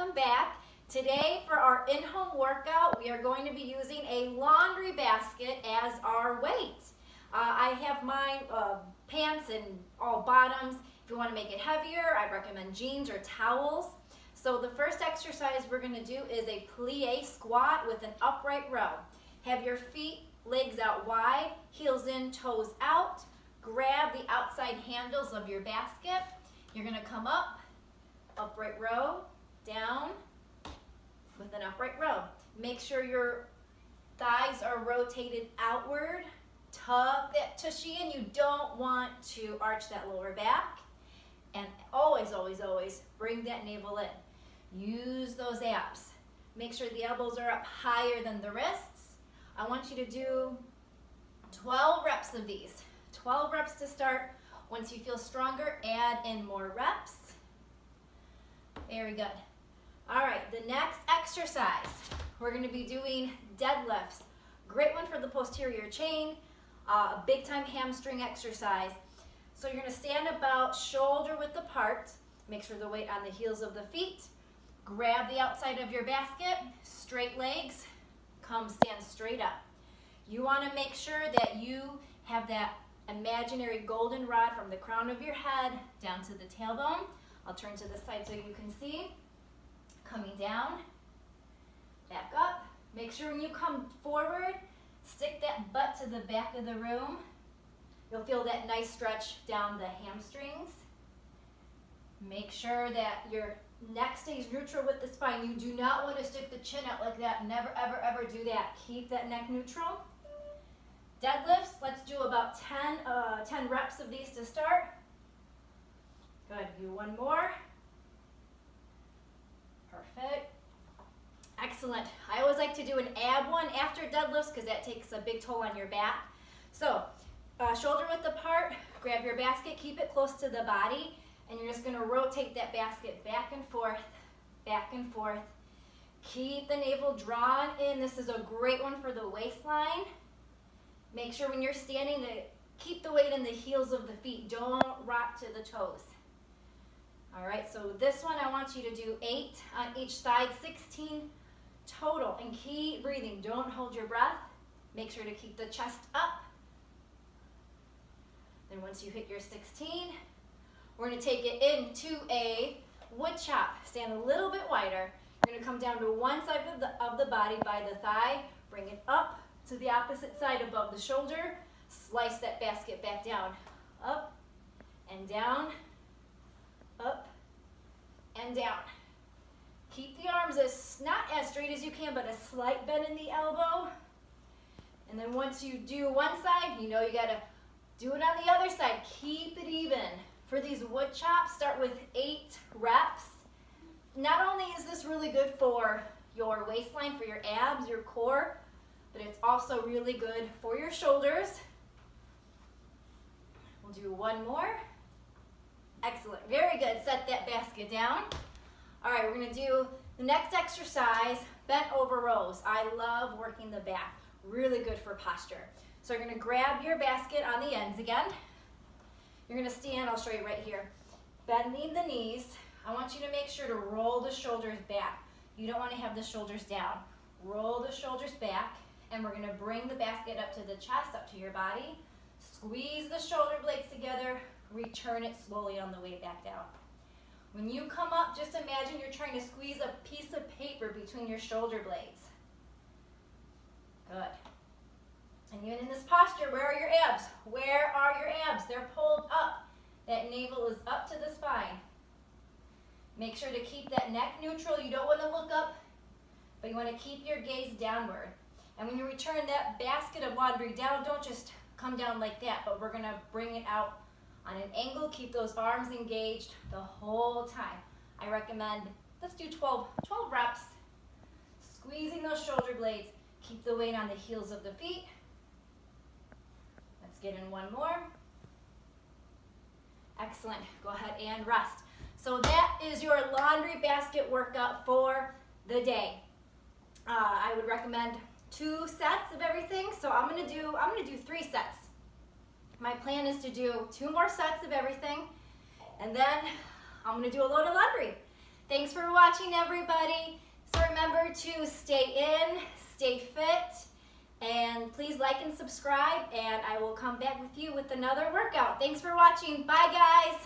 welcome back. Today for our in-home workout, we are going to be using a laundry basket as our weight. I have mine pants and all bottoms. If you want to make it heavier, I recommend jeans or towels. So the first exercise we're going to do is a plie squat with an upright row. Have your feet, legs out wide, heels in, toes out. Grab the outside handles of your basket. You're going to come up, upright row, down with an upright row. Make sure your thighs are rotated outward. Tuck that tushy in. You don't want to arch that lower back. And always, always, always bring that navel in. Use those abs. Make sure the elbows are up higher than the wrists. I want you to do 12 reps of these. 12 reps to start. Once you feel stronger, add in more reps. Very good. All right, the next exercise, we're going to be doing deadlifts. Great one for the posterior chain, a big time hamstring exercise. So you're going to stand about shoulder width apart. Make sure the weight on the heels of the feet. Grab the outside of your basket, straight legs, come stand straight up. You want to make sure that you have that imaginary golden rod from the crown of your head down to the tailbone. I'll turn to the side so you can see. Coming down, back up. Make sure when you come forward, stick that butt to the back of the room. You'll feel that nice stretch down the hamstrings. Make sure that your neck stays neutral with the spine. You do not want to stick the chin out like that. Never, ever, ever do that. Keep that neck neutral. Deadlifts, let's do about 10 reps of these to start. Good, do one more. Perfect. Excellent. I always like to do an ab one after deadlifts because that takes a big toll on your back. So, shoulder width apart, grab your basket, keep it close to the body, and you're just going to rotate that basket back and forth, back and forth. Keep the navel drawn in. This is a great one for the waistline. Make sure when you're standing to keep the weight in the heels of the feet. Don't rock to the toes. All right, so this one I want you to do 8 on each side, 16 total, and keep breathing. Don't hold your breath. Make sure to keep the chest up. Then once you hit your 16, we're going to take it into a wood chop. Stand a little bit wider. You're going to come down to one side of the body by the thigh. Bring it up to the opposite side above the shoulder. Slice that basket back down. Up and down. Up and down. Keep the arms not as straight as you can, but a slight bend in the elbow. And then once you do one side, you know you got to do it on the other side. Keep it even. For these wood chops, start with 8 reps. Not only is this really good for your waistline, for your abs, your core, but it's also really good for your shoulders. We'll do one more. Excellent, very good. Set that basket down. All right, we're gonna do the next exercise, bent over rows. I love working the back, really good for posture. So you're gonna grab your basket on the ends again. You're gonna stand, I'll show you right here. Bending the knees. I want you to make sure to roll the shoulders back. You don't wanna have the shoulders down. Roll the shoulders back, and we're gonna bring the basket up to the chest, up to your body. Squeeze the shoulder blades together. Return it slowly on the way back down. When you come up, just imagine you're trying to squeeze a piece of paper between your shoulder blades. Good. And you're in this posture, where are your abs? Where are your abs? They're pulled up. That navel is up to the spine. Make sure to keep that neck neutral. You don't want to look up, but you want to keep your gaze downward. And when you return that basket of laundry down, don't just come down like that, but we're going to bring it out on an angle. Keep those arms engaged the whole time. I recommend, let's do 12 reps. Squeezing those shoulder blades. Keep the weight on the heels of the feet. Let's get in one more. Excellent. Go ahead and rest. So that is your laundry basket workout for the day. I would recommend 2 sets of everything. So I'm gonna do 3 sets. My plan is to do 2 more sets of everything, and then I'm gonna do a load of laundry. Thanks for watching, everybody. So remember to stay in, stay fit, and please like and subscribe, and I will come back with you with another workout. Thanks for watching. Bye, guys.